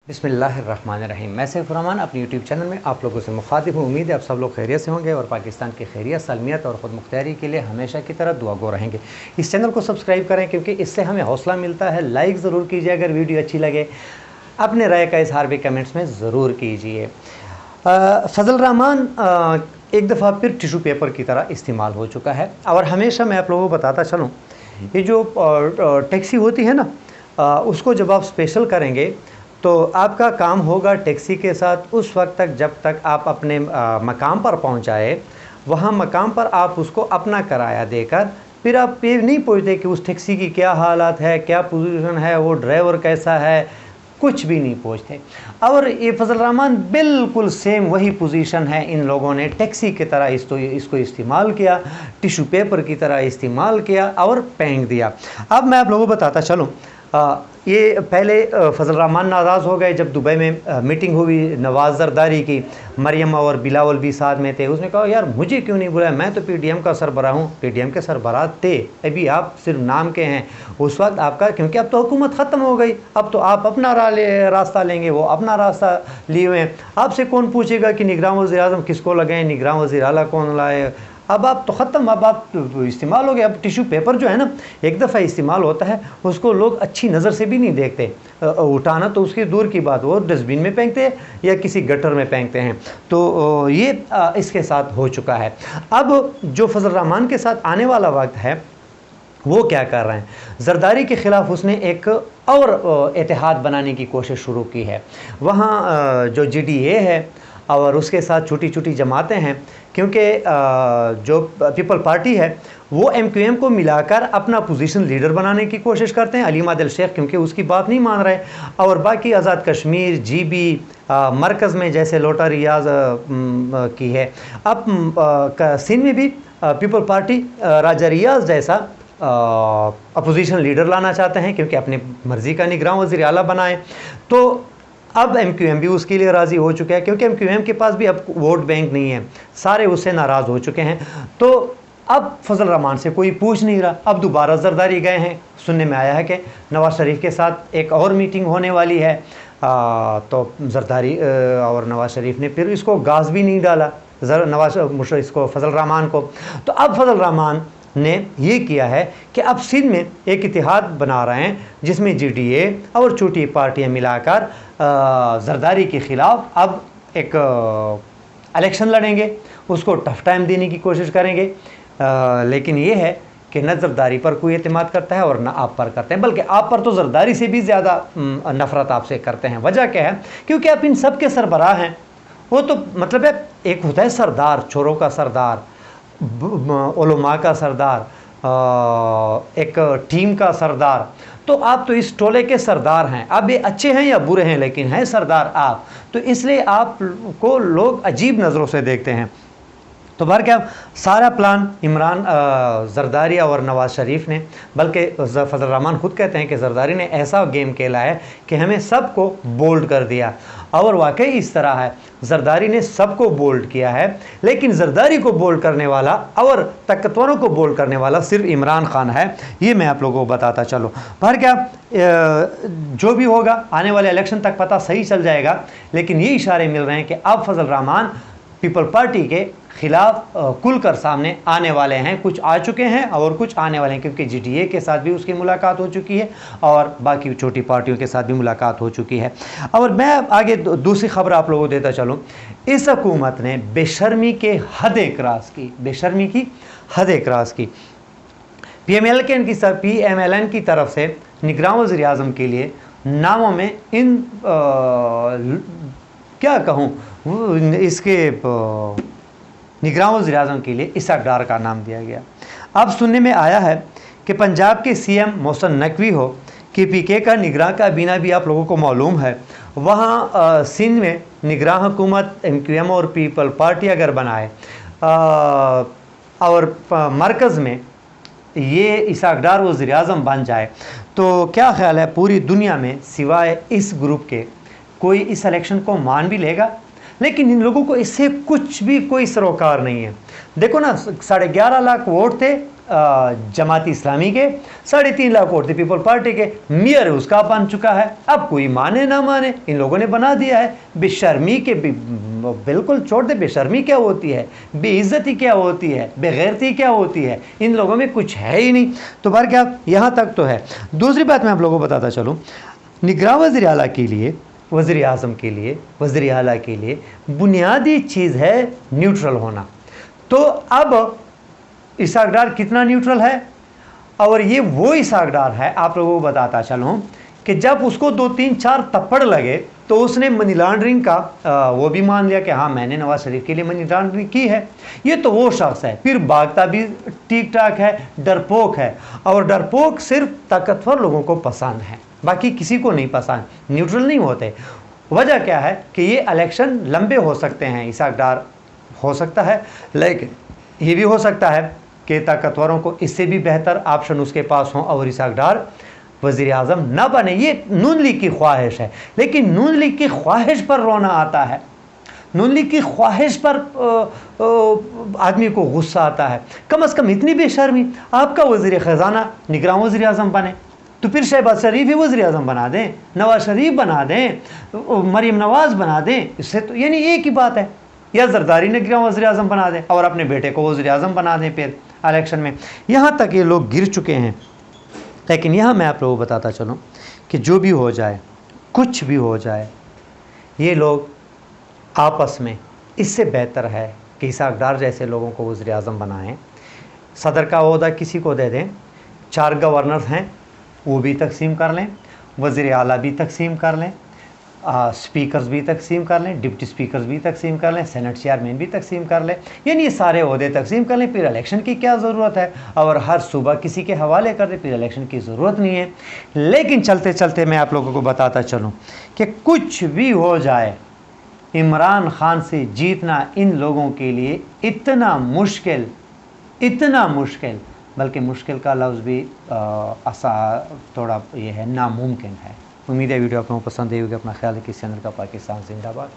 बिस्मिल्लाहिर्रहमानिर्रहीम। मैं सैफ रहमान अपने यूट्यूब चैनल में आप लोगों से मुखातिब हूँ। उम्मीद है आप सब लोग खैरियत से होंगे और पाकिस्तान की खैरियत, सलमियत और ख़ुद मुख्तियारी के लिए हमेशा की तरह दुआगो रहेंगे। इस चैनल को सब्सक्राइब करें क्योंकि इससे हमें हौसला मिलता है। लाइक ज़रूर कीजिए अगर वीडियो अच्छी लगे, अपने राय का इजहार भी कमेंट्स में ज़रूर कीजिए। फजल रहमान एक दफ़ा फिर टिशू पेपर की तरह इस्तेमाल हो चुका है और हमेशा मैं आप लोगों को बताता चलूँ, ये जो टैक्सी होती है ना, उसको जब आप स्पेशल करेंगे तो आपका काम होगा टैक्सी के साथ उस वक्त तक जब तक आप अपने मकाम पर पहुंचाए। वहां मकाम पर आप उसको अपना किराया देकर फिर आप ये नहीं पूछते कि उस टैक्सी की क्या हालत है, क्या पोजीशन है, वो ड्राइवर कैसा है, कुछ भी नहीं पूछते। और ये फजल रहमान बिल्कुल सेम वही पोजीशन है। इन लोगों ने टैक्सी की तरह इसको इस्तेमाल किया, टिशू पेपर की तरह इस्तेमाल किया और फेंक दिया। अब मैं आप लोगों को बताता चलूँ, ये पहले फजल रहमान नाराज़ हो गए जब दुबई में मीटिंग हुई नवाज़ ज़रदारी की। मरियम और बिलावल भी साथ में थे। उसने कहा यार मुझे क्यों नहीं बुलाया, मैं तो पीटीएम का सरबराह हूँ। पीटीएम के सरबराह थे, अभी आप सिर्फ नाम के हैं। उस वक्त आपका, क्योंकि अब तो हुकूमत ख़त्म हो गई, अब तो आप अपना रास्ता लेंगे, वो अपना रास्ता लिए हुए हैं। आपसे कौन पूछेगा कि निगरान वज़ीर आज़म किसको लगाएं, निगरान वज़ीर आला कौन लाए। अब आप तो ख़त्म, अब आप तो इस्तेमाल हो गए। अब टिशू पेपर जो है ना, एक दफ़ा इस्तेमाल होता है उसको लोग अच्छी नज़र से भी नहीं देखते। उठाना तो उसकी दूर की बात, वो डस्टबिन में फेंकते हैं या किसी गटर में फेंकते हैं। तो ये इसके साथ हो चुका है। अब जो फजल रहमान के साथ आने वाला वक्त है वो क्या कर रहे हैं, ज़रदारी के ख़िलाफ़ उसने एक और इत्तेहाद बनाने की कोशिश शुरू की है। वहाँ जो GDA है और उसके साथ छोटी छोटी जमातें हैं, क्योंकि जो पीपल पार्टी है वो MQM को मिलाकर अपना पोजीशन लीडर बनाने की कोशिश करते हैं। अलीम आदिल शेख क्योंकि उसकी बात नहीं मान रहे, और बाकी आज़ाद कश्मीर, GB मरकज़ में जैसे लोटा रियाज की है। अब सिंध में भी पीपल पार्टी राजा रियाज जैसा अपोजिशन लीडर लाना चाहते हैं, क्योंकि अपनी मर्ज़ी का निगरान वज़ीर आला बनाए। तो अब MQM भी उसके लिए राज़ी हो चुका है, क्योंकि MQM के पास भी अब वोट बैंक नहीं है, सारे उससे नाराज़ हो चुके हैं। तो अब फजल रहमान से कोई पूछ नहीं रहा। अब दोबारा ज़रदारी गए हैं, सुनने में आया है कि नवाज़ शरीफ के साथ एक और मीटिंग होने वाली है। तो ज़रदारी और नवाज़ शरीफ ने फिर इसको गाज भी नहीं डाला, इसको फजल रहमान को। तो अब फजल रहमान ने ये किया है कि अब सिंध में एक इत्तेहाद बना रहे हैं जिसमें GDA और छोटी पार्टियां मिलाकर ज़रदारी के ख़िलाफ़ अब एक इलेक्शन लड़ेंगे, उसको टफ टाइम देने की कोशिश करेंगे। लेकिन ये है कि न ज़रदारी पर कोई एतमाद करता है और न आप पर करते हैं, बल्कि आप पर तो ज़रदारी से भी ज़्यादा नफ़रत आपसे करते हैं। वजह क्या है, क्योंकि आप इन सब के सरबराह हैं। वो तो मतलब है, एक होता है सरदार, छोरों का सरदार, उलमा का सरदार, एक टीम का सरदार। तो आप तो इस टोले के सरदार हैं। अब ये अच्छे हैं या बुरे हैं, लेकिन हैं सरदार आप, तो इसलिए आप को लोग अजीब नज़रों से देखते हैं। तो बार क्या सारा प्लान इमरान ज़रदारी और नवाज़ शरीफ ने, बल्कि फजल रहमान खुद कहते हैं कि ज़रदारी ने ऐसा गेम खेला है कि हमें सबको बोल्ड कर दिया। और वाकई इस तरह है, ज़रदारी ने सबको बोल्ड किया है, लेकिन ज़रदारी को बोल्ड करने वाला और ताकतवरों को बोल्ड करने वाला सिर्फ इमरान खान है। ये मैं आप लोगों को बताता चलूँ। पर क्या जो भी होगा आने वाले इलेक्शन तक पता सही चल जाएगा। लेकिन ये इशारे मिल रहे हैं कि अब फजल रहमान पीपल पार्टी के ख़िलाफ़ खुलकर सामने आने वाले हैं। कुछ आ चुके हैं और कुछ आने वाले हैं, क्योंकि GDA के साथ भी उसकी मुलाकात हो चुकी है और बाकी छोटी पार्टियों के साथ भी मुलाकात हो चुकी है। और मैं आगे दूसरी खबर आप लोगों को देता चलूँ। इस हुकूमत ने बेशर्मी के हदें क्रॉस की, बेशर्मी की हदें क्रॉस की। PMLN की तरफ से निगरान वज़ीर आज़म के लिए नामों में इन क्या कहूँ, इसके निगरान वज़ीर आज़म के लिए इसाक डार का नाम दिया गया। अब सुनने में आया है कि पंजाब के CM मोहसिन नकवी हो कि PK का निगरान का बिना भी आप लोगों को मालूम है। वहाँ सिंध में निगरान हुकूमत MQM और पीपल पार्टी अगर बनाए और मरकज़ में ये इसाक डार वज़ीर आज़म बन जाए, तो क्या ख्याल है पूरी दुनिया में सिवाय इस ग्रुप के कोई इस इलेक्शन को मान भी लेगा? लेकिन इन लोगों को इससे कुछ भी कोई सरोकार नहीं है। देखो ना, 11.5 लाख वोट थे जमात इस्लामी के, 3.5 लाख वोट थे पीपल पार्टी के, मेयर उसका बन चुका है। अब कोई माने ना माने, इन लोगों ने बना दिया है। बेशर्मी के बिल्कुल छोड़ दे, बेशर्मी क्या होती है, बेइज्जती क्या होती है, बेगैरती क्या होती है, इन लोगों में कुछ है ही नहीं। तो बार क्या यहाँ तक तो है। दूसरी बात मैं आप लोगों को बताता चलूँ, निगरान वज़ीर आला के लिए, वज़ीर आज़म के लिए, वज़ीर आला के लिए बुनियादी चीज़ है न्यूट्रल होना। तो अब इसहाक डार कितना न्यूट्रल है, और ये वो इसहाक डार है, आप लोगों को बताता चलूँ कि जब उसको 2 3 4 थप्पड़ लगे तो उसने मनी लॉन्ड्रिंग का वो भी मान लिया कि हाँ मैंने नवाज शरीफ के लिए मनी लॉन्ड्रिंग की है। ये तो वो शख्स है, फिर भागता भी ठीक ठाक है, डरपोक है, और डरपोक सिर्फ ताकतवर लोगों को पसंद है, बाकी किसी को नहीं पसंद, न्यूट्रल नहीं होते। वजह क्या है कि ये इलेक्शन लंबे हो सकते हैं, इसहाक डार हो सकता है, लेकिन ये भी हो सकता है कि ताकतवरों को इससे भी बेहतर ऑप्शन उसके पास हों और इसहाक डार वज़ीर आज़म ना बने। ये नून लीग की ख्वाहिश है, लेकिन नून लीग की ख्वाहिश पर रोना आता है, नून लीग की ख्वाहिश पर आदमी को गुस्सा आता है। कम से कम इतनी बेशर्मी, आपका वज़ीर ख़ज़ाना निगरान वज़ीर आज़म बने तो फिर शहबाज शरीफ ही वज़ीर आज़म बना दें, नवाज शरीफ बना दें, मरीम नवाज बना दें, इससे तो यानी एक ही बात है। या जरदारी निगरान वज़ीर आज़म बना दें और अपने बेटे को वज़ीर आज़म बना दें फिर इलेक्शन में। यहाँ तक ये लोग गिर चुके हैं। लेकिन यहाँ मैं आप लोगों को बताता चलूँ कि जो भी हो जाए, कुछ भी हो जाए, ये लोग आपस में, इससे बेहतर है कि इसहाक डार जैसे लोगों को वज़ीर आज़म बनाएं, सदर का ओहदा किसी को दे दें, 4 गवर्नर्स हैं वो भी तकसीम कर लें, वज़ीर आला भी तकसीम कर लें, स्पीकर्स भी तकसीम कर लें, डिप्टी स्पीकर्स भी तकसीम कर लें, सेनेट चेयरमैन भी तकसीम कर लें, यानी ये सारे ओहदे तकसीम कर लें। फिर इलेक्शन की क्या ज़रूरत है, और हर सूबा किसी के हवाले कर दें, फिर इलेक्शन की ज़रूरत नहीं है। लेकिन चलते चलते मैं आप लोगों को बताता चलूँ कि कुछ भी हो जाए, इमरान खान से जीतना इन लोगों के लिए इतना मुश्किल, बल्कि मुश्किल का लफ्ज़ भी थोड़ा ये है, नामुमकिन है। उम्मीद है वीडियो आप लोगों को पसंद आई होगी। अपना ख्याल रखिए। इस चैनल का पाकिस्तान जिंदाबाद।